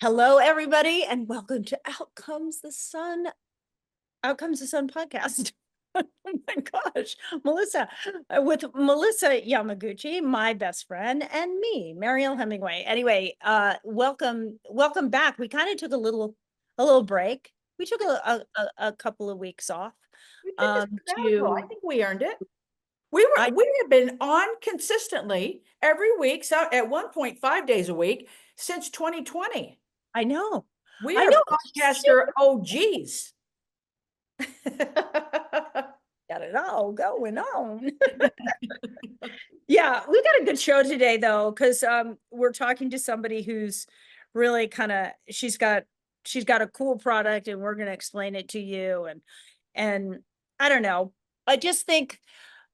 Hello, everybody, and welcome to Out Comes the Sun podcast. Oh my gosh, Melissa, with Melissa Yamaguchi, my best friend, and me, Mariel Hemingway. Anyway, welcome back. We kind of took a little break. We took a couple of weeks off. We took a sabbatical. I To think we earned it. I We have been on consistently every week, so at 1.5 days a week since 2020. I know, We I are know. podcaster OGs. Got it all going on. Yeah, we got a good show today though, because we're talking to somebody who's really kind of she's got a cool product and we're gonna explain it to you. And I don't know. I just think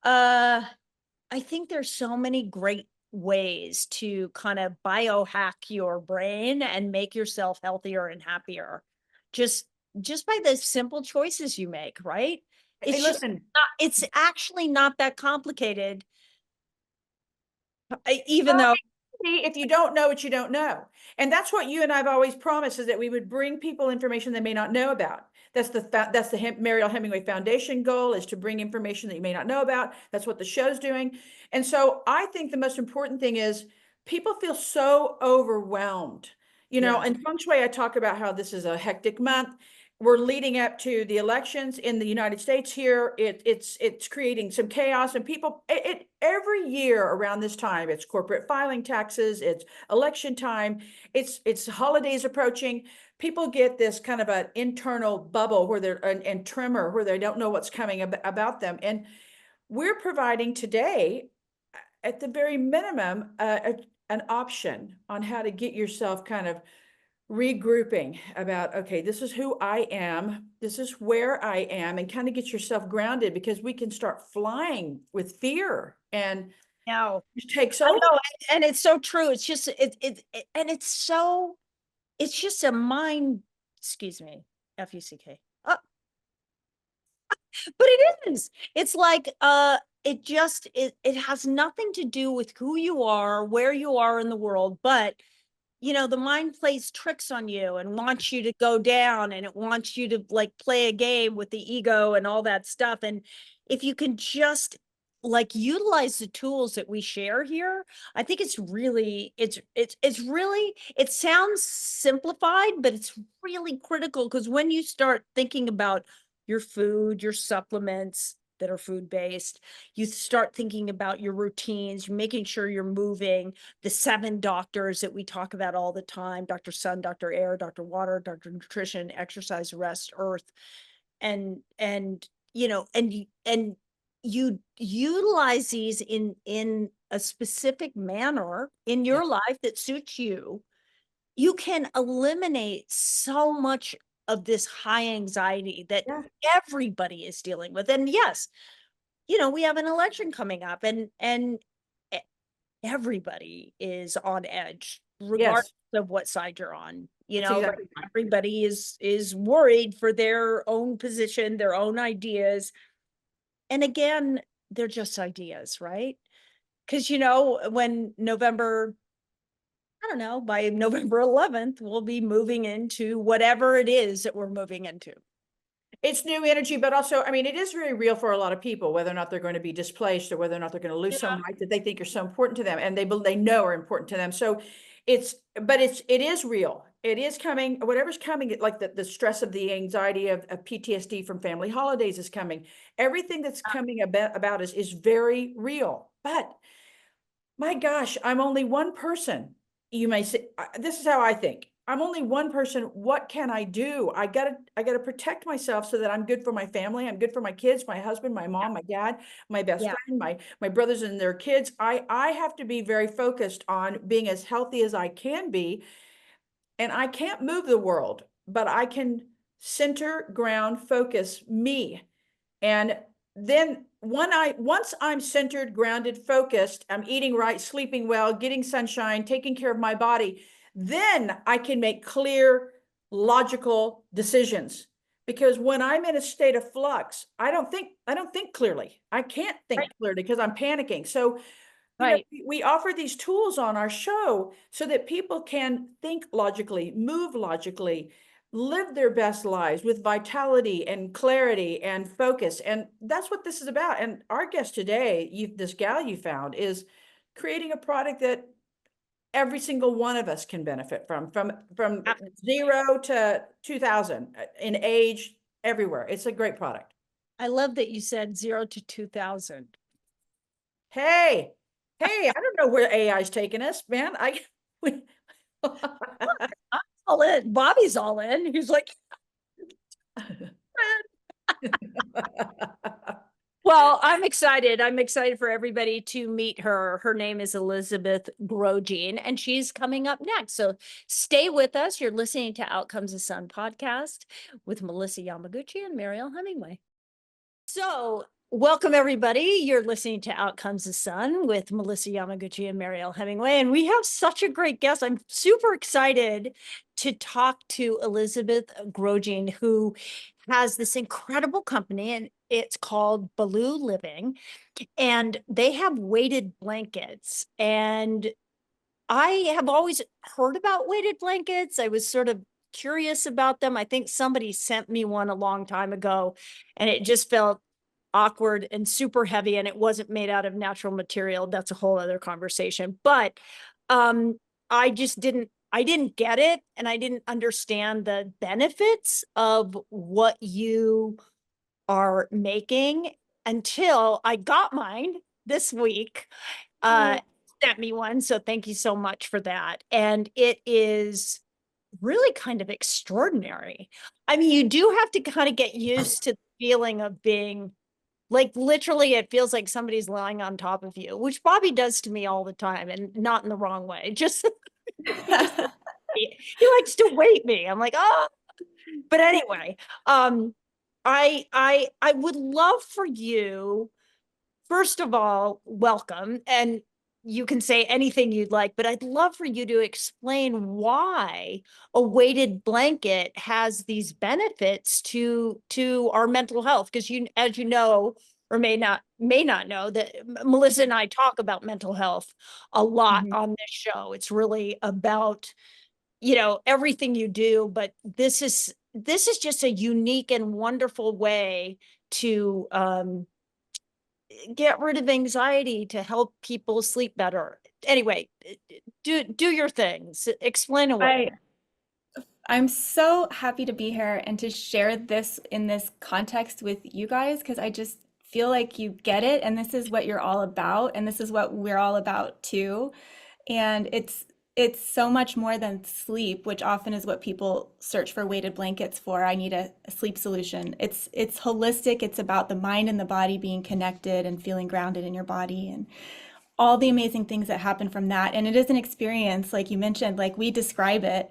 uh I think there's so many great ways to kind of biohack your brain and make yourself healthier and happier. Just just by the simple choices you make, right? Hey, listen, It's actually not that complicated. Even well, though see, if you don't know what you don't know. And that's what you and I've always promised, is that we would bring people information they may not know about. That's the Mariel Hemingway Foundation goal, is to bring information that you may not know about. That's what the show's doing. And so I think the most important thing is people feel so overwhelmed. yeah. In feng shui, I talk about how this is a hectic month. We're leading up to the elections in the United States here. It's creating some chaos, and people, every year around this time, it's corporate filing taxes, it's election time, it's holidays approaching. People get this kind of an internal bubble where they're and tremor, where they don't know what's coming about them. And we're providing today, at the very minimum, an option on how to get yourself kind of regrouping about, okay, this is who I am, this is where I am, and kind of get yourself grounded, because we can start flying with fear and No, it takes I over. know, and it's so true. It's just and it's just a mind. Excuse me, fuck. But it is. It's like it has nothing to do with who you are, where you are in the world, but the mind plays tricks on you and wants you to go down, and it wants you to like play a game with the ego and all that stuff. And if you can just like utilize the tools that we share here, I think it sounds simplified, but it's really critical, because when you start thinking about your food, your supplements that are food based, you start thinking about your routines, making sure you're moving, the 7 doctors that we talk about all the time: Dr. Sun, Dr. Air, Dr. Water, Dr. Nutrition, Exercise, Rest, Earth. And you utilize these in a specific manner in Yeah. your life that suits you, you can eliminate so much of this high anxiety that Yeah. everybody is dealing with. And yes, we have an election coming up, and e- everybody is on edge, regardless Yes, of what side you're on. that's Like, exactly right. everybody is worried for their own position, their own ideas. And again, they're just ideas, right? Because when I don't know, by November 11th, we'll be moving into whatever it is that we're moving into. It's new energy, but also, I mean, it is very real for a lot of people, whether or not they're going to be displaced, or whether or not they're going to lose Yeah. some rights that they think are so important to them, and they know are important to them. So it is real. It is coming. Whatever's coming, like the stress of the anxiety of PTSD from family holidays is coming. Everything that's coming about us is very real. But my gosh, I'm only one person. You may say, this is how I think. I'm only one person. What can I do? I gotta protect myself so that I'm good for my family. I'm good for my kids, my husband, my mom, my dad, my best Yeah. friend, my brothers and their kids. I have to be very focused on being as healthy as I can be. And I can't move the world, but I can center, ground, focus me. And then once I'm centered, grounded, focused, I'm eating right, sleeping well, getting sunshine, taking care of my body, then I can make clear, logical decisions. Because when I'm in a state of flux, I don't think clearly. I can't think Right. clearly because I'm panicking. So Right. we offer these tools on our show so that people can think logically, move logically, live their best lives with vitality and clarity and focus. And that's what this is about. And our guest today, this gal you found, is creating a product that every single one of us can benefit from Absolutely. 0 to 2000 in age, everywhere. It's a great product. I love that you said 0 to 2000. Hey, I don't know where AI is taking us, man. All in. Bobby's all in. He's like, well, I'm excited. I'm excited for everybody to meet her. Her name is Elizabeth Grojean, and she's coming up next. So stay with us. You're listening to Outcomes of Sun podcast with Melissa Yamaguchi and Mariel Hemingway. So welcome, everybody. You're listening to Outcomes of Sun with Melissa Yamaguchi and Mariel Hemingway. And we have such a great guest. I'm super excited to talk to Elizabeth Grojean, who has this incredible company, and it's called Baloo Living. And they have weighted blankets. And I have always heard about weighted blankets. I was sort of curious about them. I think somebody sent me one a long time ago, and it just felt awkward and super heavy, and it wasn't made out of natural material. That's a whole other conversation. But I just didn't get it, and I didn't understand the benefits of what you are making until I got mine this week. Sent me one, so thank you so much for that. And it is really kind of extraordinary. I mean, you do have to kind of get used to the feeling of being like, literally, it feels like somebody's lying on top of you, which Bobby does to me all the time, and not in the wrong way. Just he likes to weight me. I'm like, oh, but anyway, I would love for you, first of all, welcome, and you can say anything you'd like, but I'd love for you to explain why a weighted blanket has these benefits to our mental health. Because as you know, or may not know, that Melissa and I talk about mental health a lot on this show. It's really about, everything you do, but this is just a unique and wonderful way to get rid of anxiety, to help people sleep better. Anyway, do your things. Explain away. I'm so happy to be here and to share this in this context with you guys because I just feel like you get it and this is what you're all about and this is what we're all about too. And it's so much more than sleep, which often is what people search for weighted blankets for. I need a sleep solution. It's holistic. It's about the mind and the body being connected and feeling grounded in your body and all the amazing things that happen from that. And it is an experience, like you mentioned, like we describe it,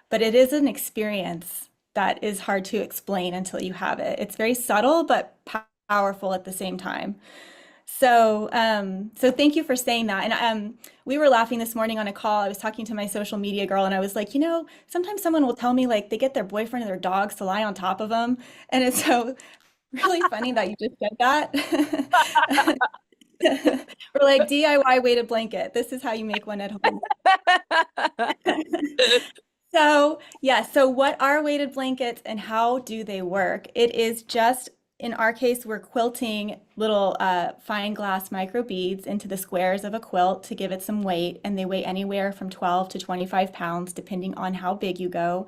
but it is an experience that is hard to explain until you have it. It's very subtle, but powerful at the same time. So thank you for saying that. And we were laughing this morning on a call. I was talking to my social media girl, and I was like, sometimes someone will tell me like they get their boyfriend or their dogs to lie on top of them, and it's so really funny that you just said that. We're like DIY weighted blanket. This is how you make one at home. So yeah, so what are weighted blankets and how do they work? It is just, in our case, we're quilting little fine glass micro beads into the squares of a quilt to give it some weight, and they weigh anywhere from 12 to 25 pounds, depending on how big you go.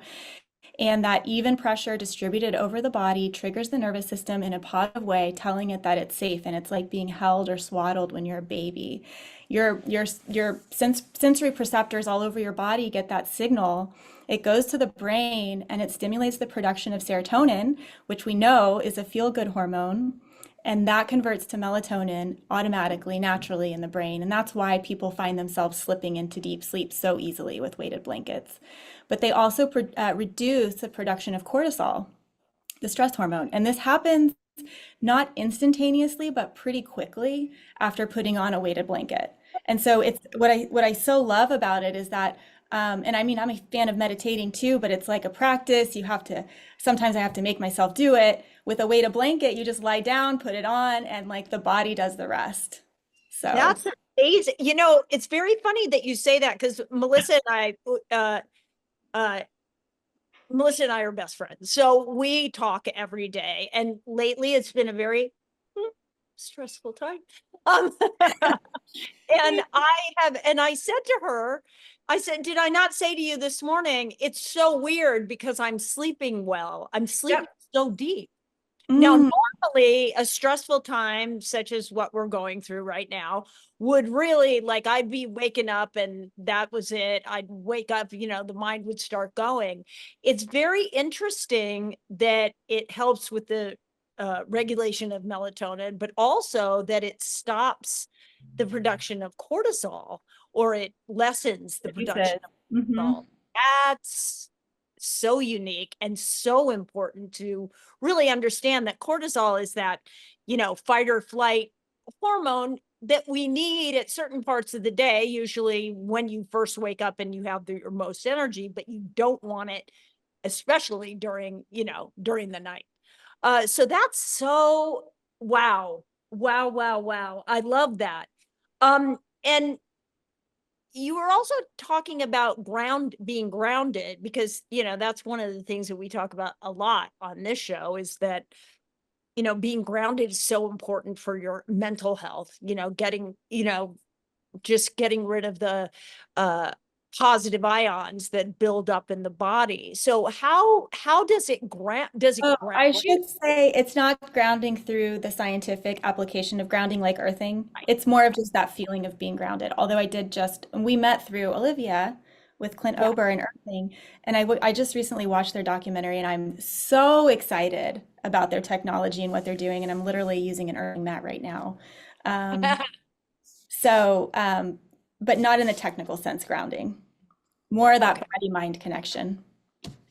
And that even pressure distributed over the body triggers the nervous system in a positive way, telling it that it's safe. And it's like being held or swaddled when you're a baby. Your sensory receptors all over your body get that signal. It goes to the brain and it stimulates the production of serotonin, which we know is a feel-good hormone. And that converts to melatonin automatically, naturally in the brain. And that's why people find themselves slipping into deep sleep so easily with weighted blankets. But they also reduce the production of cortisol, the stress hormone. And this happens not instantaneously, but pretty quickly after putting on a weighted blanket. And so it's what I so love about it is that, and I mean, I'm a fan of meditating too, but it's like a practice. Sometimes I have to make myself do it. With a weighted blanket, you just lie down, put it on, and like the body does the rest. So amazing. You know, it's very funny that you say that because uh, Melissa and I are best friends. So we talk every day. And lately it's been a very stressful time. Um, and I said to her, I said, did I not say to you this morning, it's so weird because I'm sleeping well. I'm sleeping Yep. so deep. Now, Mm, normally a stressful time, such as what we're going through right now, would really like I'd be waking up and that was it. I'd wake up, you know, the mind would start going. It's very interesting that it helps with the regulation of melatonin, but also that it stops the production of cortisol or it lessens the production pieces. of Hmm. cortisol. That's so unique and so important to really understand that cortisol is that, you know, fight or flight hormone that we need at certain parts of the day, usually when you first wake up and you have your most energy, but you don't want it, especially during, you know, during the night. So that's so wow, wow, wow, wow. I love that. And you were also talking about being grounded because, you know, that's one of the things that we talk about a lot on this show is that, you know, being grounded is so important for your mental health, you know, getting, you know, just getting rid of the uh positive ions that build up in the body. So how does it Oh, ground I you? should say it's not grounding through the scientific application of grounding like earthing. It's more of just that feeling of being grounded. Although we met through Olivia with Clint Yeah. Ober and earthing, and I just recently watched their documentary, and I'm so excited about their technology and what they're doing, and I'm literally using an earthing mat right now. Um, so, but not in the technical sense grounding, more of that Okay. body-mind connection.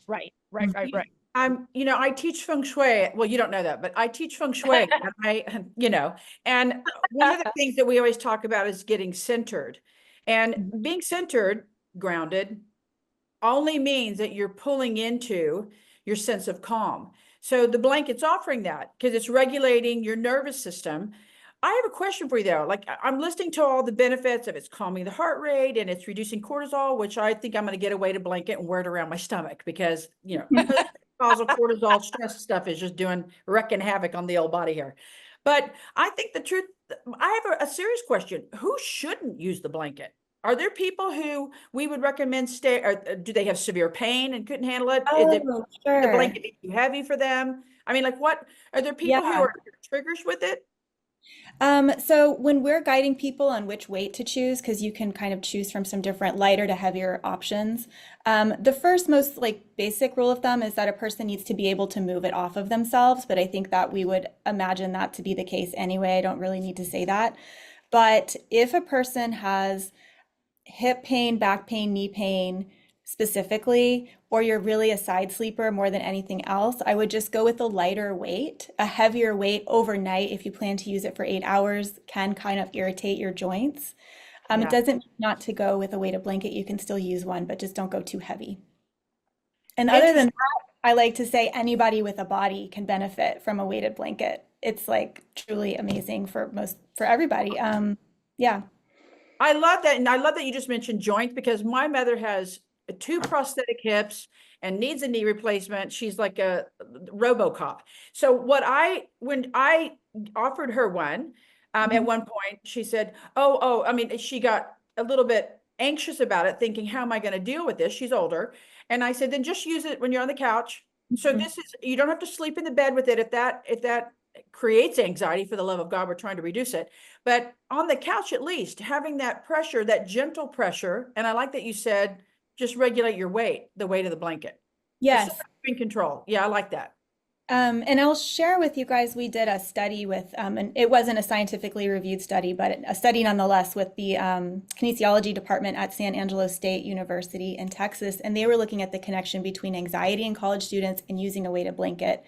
Right, right, right, Mhm. right. You know, I teach feng shui. Well, you don't know that, but I teach feng shui. And you know, and one of the things that we always talk about is getting centered. And being centered, grounded, only means that you're pulling into your sense of calm. So the blanket's offering that because it's regulating your nervous system. I have a question for you though. Like I'm listening to all the benefits of it's calming the heart rate and it's reducing cortisol, which I think I'm going to get a weighted blanket and wear it around my stomach because, you know, causal cortisol stress stuff is just doing wrecking havoc on the old body here. But I think the truth, I have a serious question. Who shouldn't use the blanket? Are there people who we would recommend stay, or do they have severe pain and couldn't handle it? Is it Oh, the sure. blanket too heavy for them? I mean, like what, are there people who Yeah. are triggers with it? So when we're guiding people on which weight to choose, because you can kind of choose from some different lighter to heavier options, the first most like basic rule of thumb is that a person needs to be able to move it off of themselves. But I think that we would imagine that to be the case anyway. I don't really need to say that. But if a person has hip pain, back pain, knee pain specifically, or you're really a side sleeper more than anything else, I would just go with a lighter weight. A heavier weight overnight, if you plan to use it for 8 hours, can kind of irritate your joints. It Yeah. doesn't mean not to go with a weighted blanket. You can still use one, but just don't go too heavy. And other than Interesting. that, I like to say anybody with a body can benefit from a weighted blanket. It's like truly amazing for everybody. Yeah. I love that. And I love that you just mentioned joints because my mother has two prosthetic hips and needs a knee replacement. She's like a RoboCop. So when I offered her one, at Mhm. one point, she said, I mean, she got a little bit anxious about it, thinking, how am I going to deal with this? She's older. And I said, then just use it when you're on the couch. So Mhm. you don't have to sleep in the bed with it if that creates anxiety. For the love of God, we're trying to reduce it. But on the couch, at least having that pressure, that gentle pressure. And I like that you said, just regulate your weight, the weight of the blanket. It's so Yes. in control. Yeah, I like that. And I'll share with you guys, we did a study with, and it wasn't a scientifically reviewed study, but a study nonetheless with the kinesiology department at San Angelo State University in Texas. And they were looking at the connection between anxiety in college students and using a weighted blanket.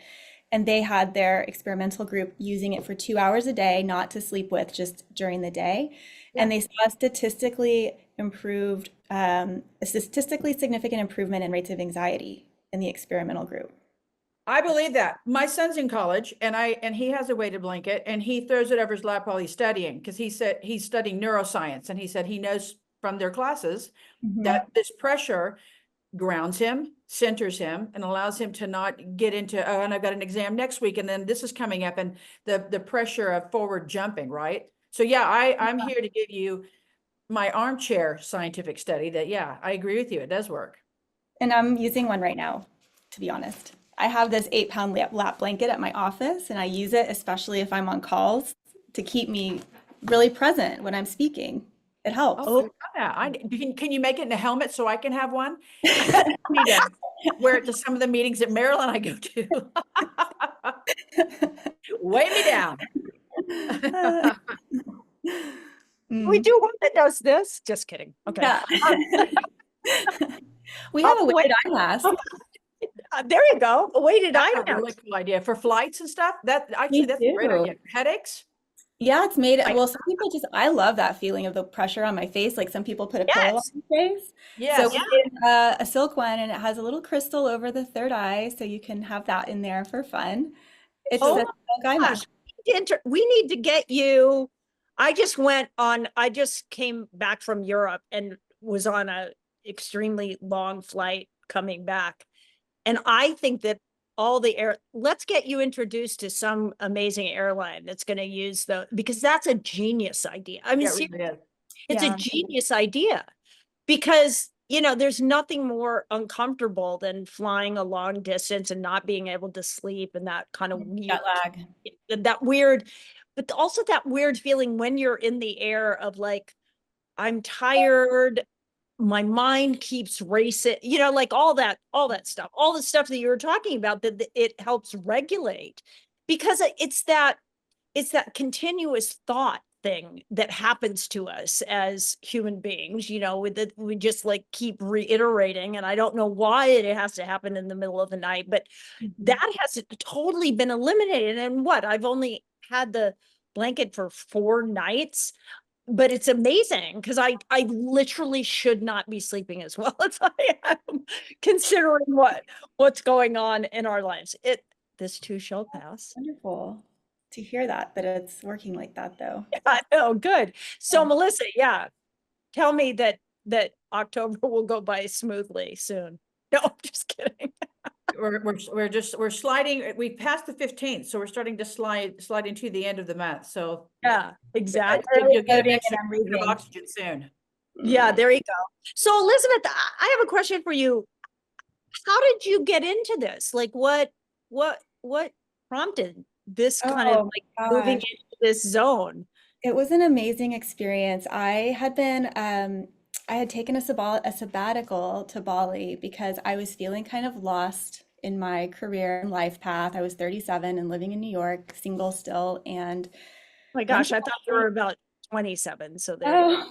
And they had their experimental group using it for 2 hours a day, not to sleep with, just during the day. Yeah. And they saw a statistically significant improvement in rates of anxiety in the experimental group. I believe that. My son's in college and he has a weighted blanket and he throws it over his lap while he's studying because he said he's studying neuroscience and he said he knows from their classes that this pressure grounds him, centers him, and allows him to not get into, oh, and I've got an exam next week and then this is coming up and the pressure of forward jumping, right? So yeah, I'm here to give you my armchair scientific study that, yeah, I agree with you. It does work. And I'm using one right now, to be honest. I have this 8-pound lap blanket at my office, and I use it especially if I'm on calls to keep me really present when I'm speaking. It helps. Oh, yeah. Can you make it in a helmet so I can have one? I need to wear it to some of the meetings that Mariel and I go to. Weigh me down. We do one that does this. Just kidding. Okay. Yeah. We have a weighted eye mask. There you go. A weighted eye That's a really mask. cool idea for flights and stuff. That's a great idea. Headaches? Yeah, it's made, well, some people just, I love that feeling of the pressure on my face. Like some people put a pillow on their face. Yes. So we did a silk one and it has a little crystal over the third eye. So you can have that in there for fun. It's a silk eye mask. We need to get you. I just came back from Europe and was on a extremely long flight coming back. And I think that let's get you introduced to some amazing airline that's going to use because that's a genius idea. I mean, it's a genius idea because, there's nothing more uncomfortable than flying a long distance and not being able to sleep and that kind of weird, but also that weird feeling when you're in the air of like, I'm tired. My mind keeps racing, like all that stuff, all the stuff that you were talking about that it helps regulate because it's that continuous thought thing that happens to us as human beings, we just like keep reiterating. And I don't know why it has to happen in the middle of the night, but that has totally been eliminated. And I've only had the blanket for 4 nights. But it's amazing because I literally should not be sleeping as well as I am, considering what's going on in our lives. This too shall pass. Wonderful to hear that it's working like that, though. I know, good. So Melissa, tell me that October will go by smoothly soon. No, I'm just kidding. We're sliding. We passed the 15th, so we're starting to slide into the end of the month. So yeah, exactly. You'll get an extra bit of oxygen soon. Yeah, there you go. So Elizabeth, I have a question for you. How did you get into this? Like, what prompted this kind of like moving into this zone? It was an amazing experience. I had taken a sabbatical to Bali because I was feeling kind of lost in my career and life path. I was 37 and living in New York, single still. And oh my gosh, I thought you were about 27. So there.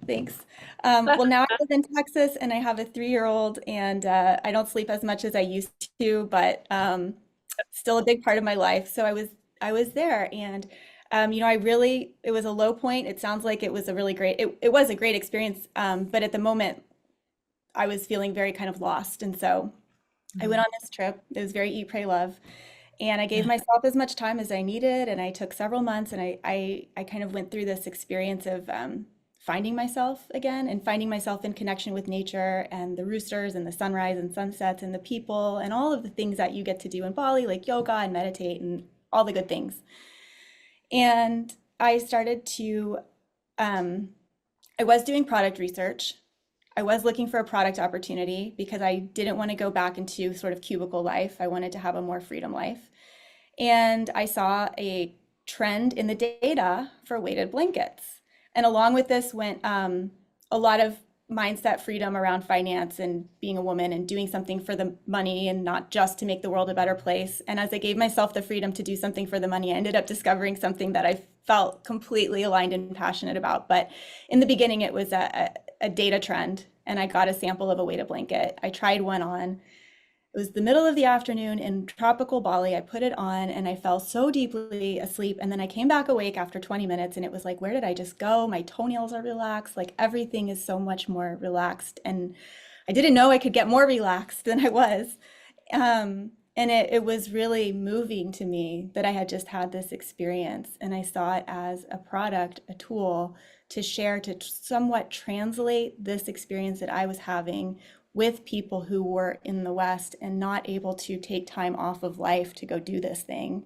Thanks. Well, now I live in Texas and I have a 3-year-old and I don't sleep as much as I used to, but still a big part of my life. So I was there and it was a low point. It sounds like it was a really great, it was a great experience. But at the moment I was feeling very kind of lost. And so I went on this trip. It was very eat, pray, love. And I gave myself as much time as I needed. And I took several months and I kind of went through this experience of finding myself again and finding myself in connection with nature and the roosters and the sunrise and sunsets and the people and all of the things that you get to do in Bali, like yoga and meditate and all the good things. And I started to, I was doing product research. I was looking for a product opportunity because I didn't want to go back into sort of cubicle life. I wanted to have a more freedom life. And I saw a trend in the data for weighted blankets. And along with this went a lot of mindset freedom around finance and being a woman and doing something for the money and not just to make the world a better place. And as I gave myself the freedom to do something for the money, I ended up discovering something that I felt completely aligned and passionate about. But in the beginning, it was a data trend, and I got a sample of a weighted blanket. I tried one on. It was the middle of the afternoon in tropical Bali. I put it on and I fell so deeply asleep. And then I came back awake after 20 minutes and it was like, where did I just go? My toenails are relaxed. Like everything is so much more relaxed. And I didn't know I could get more relaxed than I was. And it was really moving to me that I had just had this experience. And I saw it as a product, a tool to share, to somewhat translate this experience that I was having with people who were in the West and not able to take time off of life to go do this thing.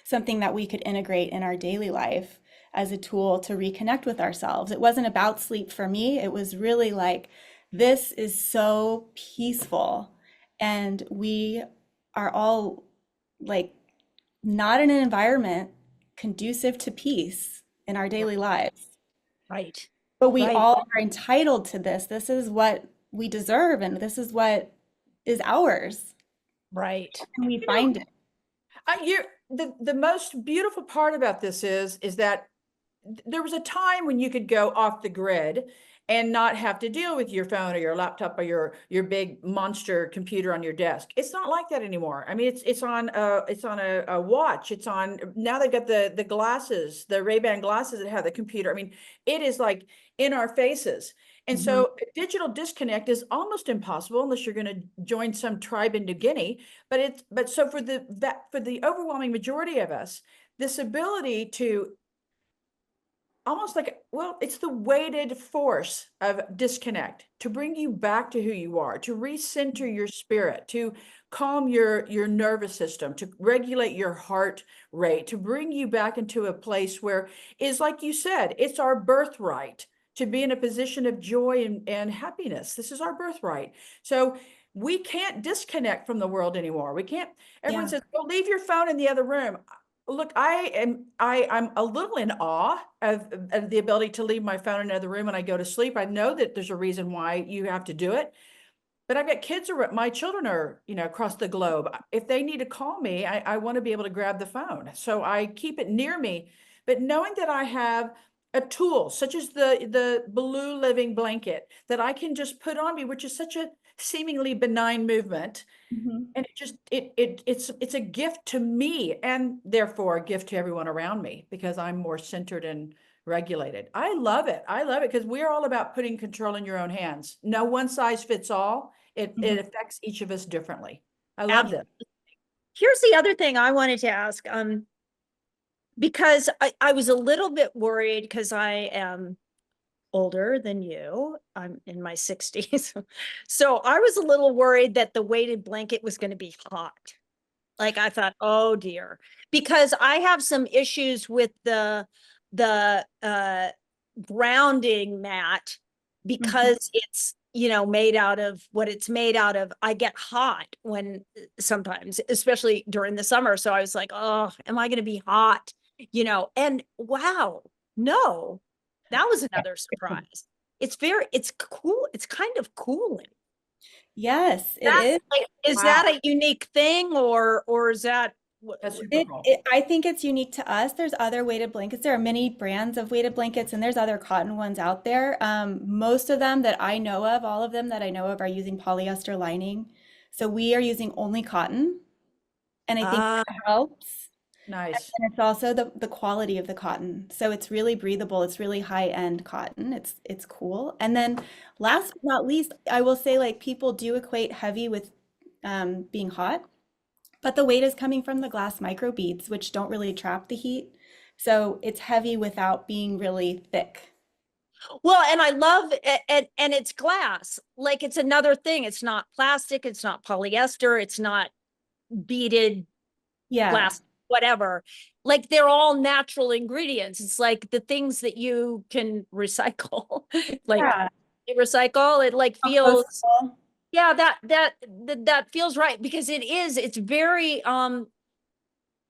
Something that we could integrate in our daily life as a tool to reconnect with ourselves. It wasn't about sleep for me. It was really like, this is so peaceful. And we are all like not in an environment conducive to peace in our daily lives. Right. But we Right. all are entitled to this. This is what we deserve, and this is what is ours. Right. And we You know, find it. you're the most beautiful part about this is that there was a time when you could go off the grid and not have to deal with your phone or your laptop or your big monster computer on your desk. It's not like that anymore. I mean, it's on a watch. It's on, now they've got the glasses, the Ray-Ban glasses that have the computer. I mean, it is like in our faces. And Mhm. so a digital disconnect is almost impossible unless you're going to join some tribe in New Guinea. But so for the overwhelming majority of us, this ability to almost like, well, it's the weighted force of disconnect to bring you back to who you are, to recenter your spirit, to calm your nervous system, to regulate your heart rate, to bring you back into a place where is, like you said, it's our birthright to be in a position of joy and happiness. This is our birthright. So we can't disconnect from the world anymore. We can't, everyone Yeah. says, well, leave your phone in the other room. Look, I'm a little in awe of the ability to leave my phone in another room when I go to sleep. I know that there's a reason why you have to do it, but I've got kids, or my children are, across the globe. If they need to call me, I want to be able to grab the phone. So I keep it near me. But knowing that I have a tool such as the Baloo Living blanket that I can just put on me, which is such a seemingly benign movement, Mhm. and it's a gift to me, and therefore a gift to everyone around me, because I'm more centered and regulated. I love it. I love it because we're all about putting control in your own hands. No one size fits all. It Mhm. affects each of us differently. I love Absolutely. this. Here's the other thing I wanted to ask, because I was a little bit worried because I am older than you. I'm in my 60s. So I was a little worried that the weighted blanket was going to be hot. Like I thought, oh dear, because I have some issues with the grounding mat Mhm. because it's, made out of what it's made out of. I get hot when sometimes, especially during the summer. So I was like, oh, am I going to be hot? And wow, no, that was another surprise. It's cool. It's kind of cooling. Yes, it That is. like, is Wow, that a unique thing or is that that's super cool. I think it's unique to us. There's other weighted blankets. There are many brands of weighted blankets, and there's other cotton ones out there. Most of them that I know of, all of them that I know of, are using polyester lining. So we are using only cotton, and I think ah that helps. Nice. And it's also the quality of the cotton. So it's really breathable. It's really high-end cotton. It's cool. And then last but not least, I will say like people do equate heavy with being hot. But the weight is coming from the glass microbeads, which don't really trap the heat. So it's heavy without being really thick. well, and I love and it's glass. Like it's another thing. It's not plastic, it's not polyester, it's not beaded Yeah. glass, whatever. Like they're all natural ingredients. It's like the things that you can recycle. Like Yeah. you recycle, it like feels, Compostable. yeah, that feels right because it's very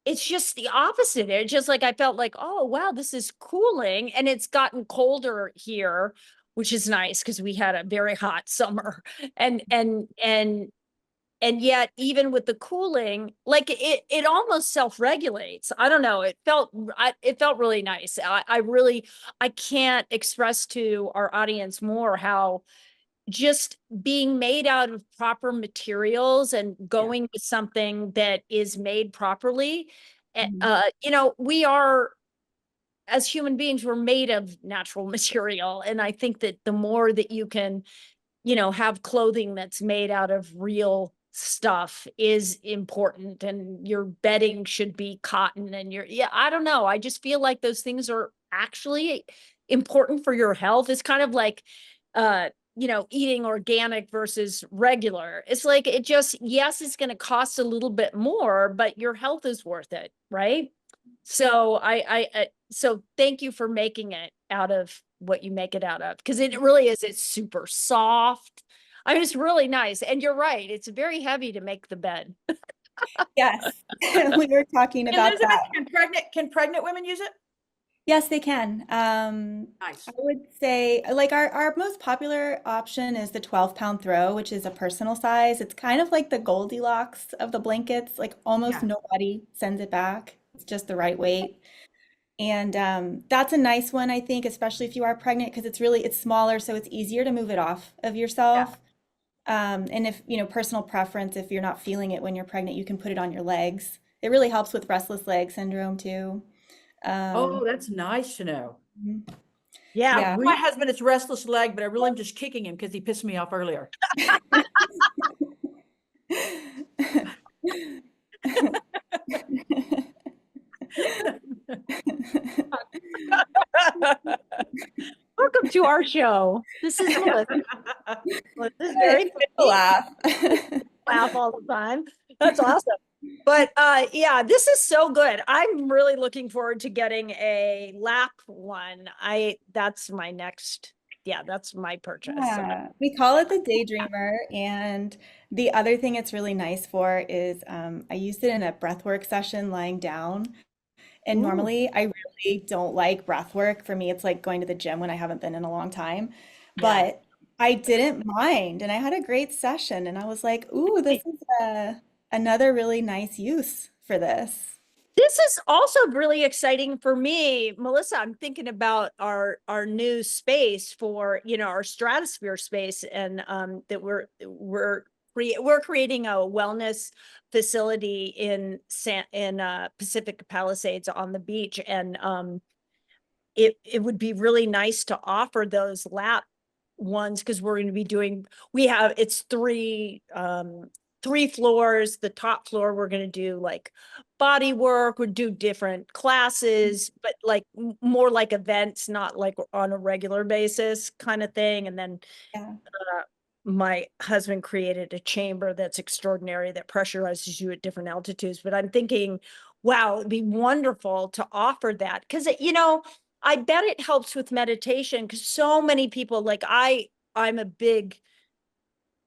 it's just the opposite. It's just like I felt like, oh wow, this is cooling, and it's gotten colder here, which is nice because we had a very hot summer, and and yet even with the cooling, like it almost self-regulates. I don't know. It felt really nice. I really I can't express to our audience more how just being made out of proper materials and Yeah. going with something that is made properly. Mhm. We are, as human beings, we're made of natural material. And I think that the more that you can, have clothing that's made out of real stuff is important, and your bedding should be cotton, and I don't know. I just feel like those things are actually important for your health. It's kind of like, eating organic versus regular. It's like, yes, it's going to cost a little bit more, but your health is worth it, right? So so thank you for making it out of what you make it out of, because it really is. It's super soft. I mean, it's really nice. And you're right. It's very heavy to make the bed. Yes, we were talking about Elizabeth, that. can pregnant women use it? Yes, they can. Nice. I would say like our most popular option is the 12-pound throw, which is a personal size. It's kind of like the Goldilocks of the blankets. Like almost Yeah. nobody sends it back. It's just the right weight. And that's a nice one, I think, especially if you are pregnant, because it's smaller, so it's easier to move it off of Yeah. yourself. And if, personal preference, if you're not feeling it when you're pregnant, you can put it on your legs. It really helps with restless leg syndrome too. Oh, Um, that's nice to know. mhm. Yeah. Yeah. My husband is restless leg, but I really am just kicking him because he pissed me off earlier. Welcome to our show. This is Melissa. This is very Laugh. laugh all the time. That's awesome. But yeah, this is so good. I'm really looking forward to getting a lap one. That's my next, that's my purchase. Yeah, we call it the Daydreamer, and the other thing it's really nice for is I used it in a breathwork session lying down. And Ooh, normally I really don't like breath work. For me, it's like going to the gym when I haven't been in a long time. Yeah. But I didn't mind, and I had a great session, and I was like, "Ooh, this is another really nice use for this." this is also really exciting for me, Melissa. I'm thinking about our new space for, our stratosphere space, and that we're creating a wellness facility in Pacific Palisades on the beach, and it would be really nice to offer those lap ones, because we're going to be doing, it's three floors. The top floor, we're going to do like body work, we do different classes, but like more like events, not like on a regular basis kind of thing. And then Yeah. my husband created a chamber that's extraordinary, that pressurizes you at different altitudes. But I'm thinking, wow, it'd be wonderful to offer that, because I bet it helps with meditation, because so many people, like I'm a big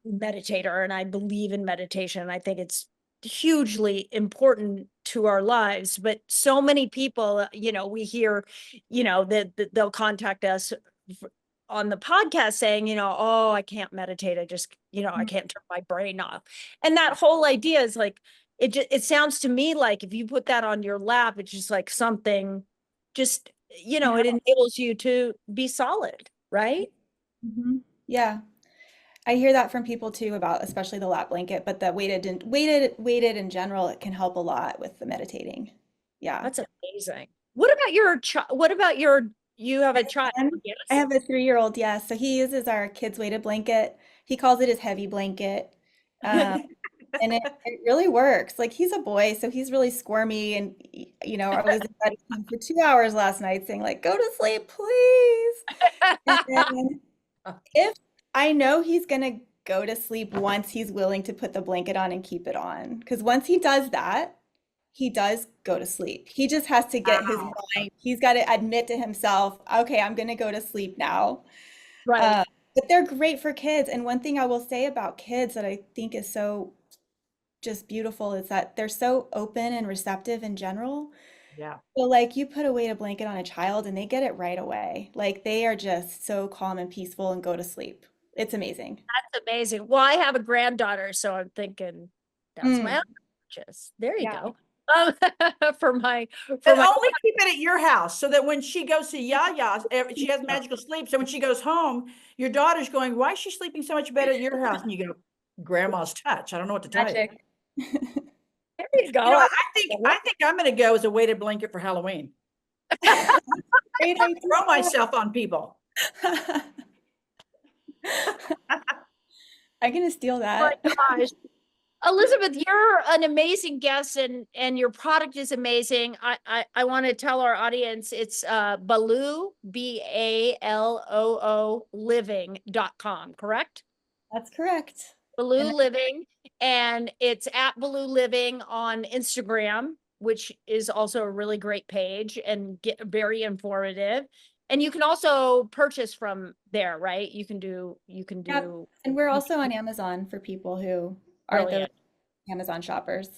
meditator, and I believe in meditation, and I think it's hugely important to our lives. But so many people, we hear, that they'll contact us on the podcast saying, oh, I can't meditate. I just, I Mm. can't turn my brain off. And that whole idea is like, it sounds to me like if you put that on your lap, it's just like something, just, Yeah. it enables you to be solid, right? Mhm. Yeah. I hear that from people too about especially the lap blanket, but the weighted in general, it can help a lot with the meditating. Yeah. That's amazing. What about you have a child? I Yes. have a 3-year-old, yeah. So he uses our kids' weighted blanket. He calls it his heavy blanket. Um, and it really works. Like he's a boy, so he's really squirmy. And, I was in bed with him for 2 hours last night saying, like, go to sleep, please. And then if I know he's going to go to sleep once he's willing to put the blanket on and keep it on. Because once he does that, he does go to sleep. He just has to get his Wow. mind, he's got to admit to himself, okay, I'm going to go to sleep now. Right. Uh, but they're great for kids. And one thing I will say about kids that I think is so just beautiful is that they're so open and receptive in general. Yeah. So, like, you put a weighted blanket on a child and they get it right away. Like, they are just so calm and peaceful and go to sleep. It's amazing. That's amazing. Well, I have a granddaughter, so I'm thinking that's my Mm, other purchase. There you yeah. go. Um, for my But only keep it at your house so that when she goes to Yaya's, she has Yeah. magical sleep. So when she goes home, your daughter's going, why is she sleeping so much better at your house? And you go, grandma's touch. I don't know what to tell you. Magic. There you go. I think I'm going to go as a weighted blanket for Halloween. Great Throw idea. myself on people. I'm gonna steal My that. gosh. Elizabeth, you're an amazing guest and your product is amazing. I want to tell our audience it's Baloo, BALOO living.com, correct? That's correct. Baloo And Living, and it's at Baloo Living on Instagram, which is also a really great page and get very informative. And you can also purchase from there, right? You can do Yep. And we're also on Amazon for people who are those brilliant. Amazon shoppers.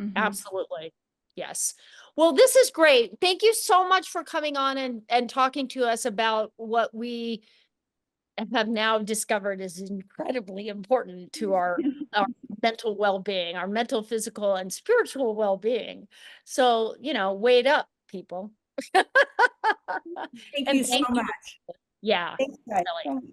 Mhm. Absolutely. Yes. Well, this is great. Thank you so much for coming on and talking to us about what we have now discovered is incredibly important to our mental well-being, our mental, physical, and spiritual well-being. So, wait up, people. Thank And you so thank you. much. Yeah, Thanks, guys, really. so much.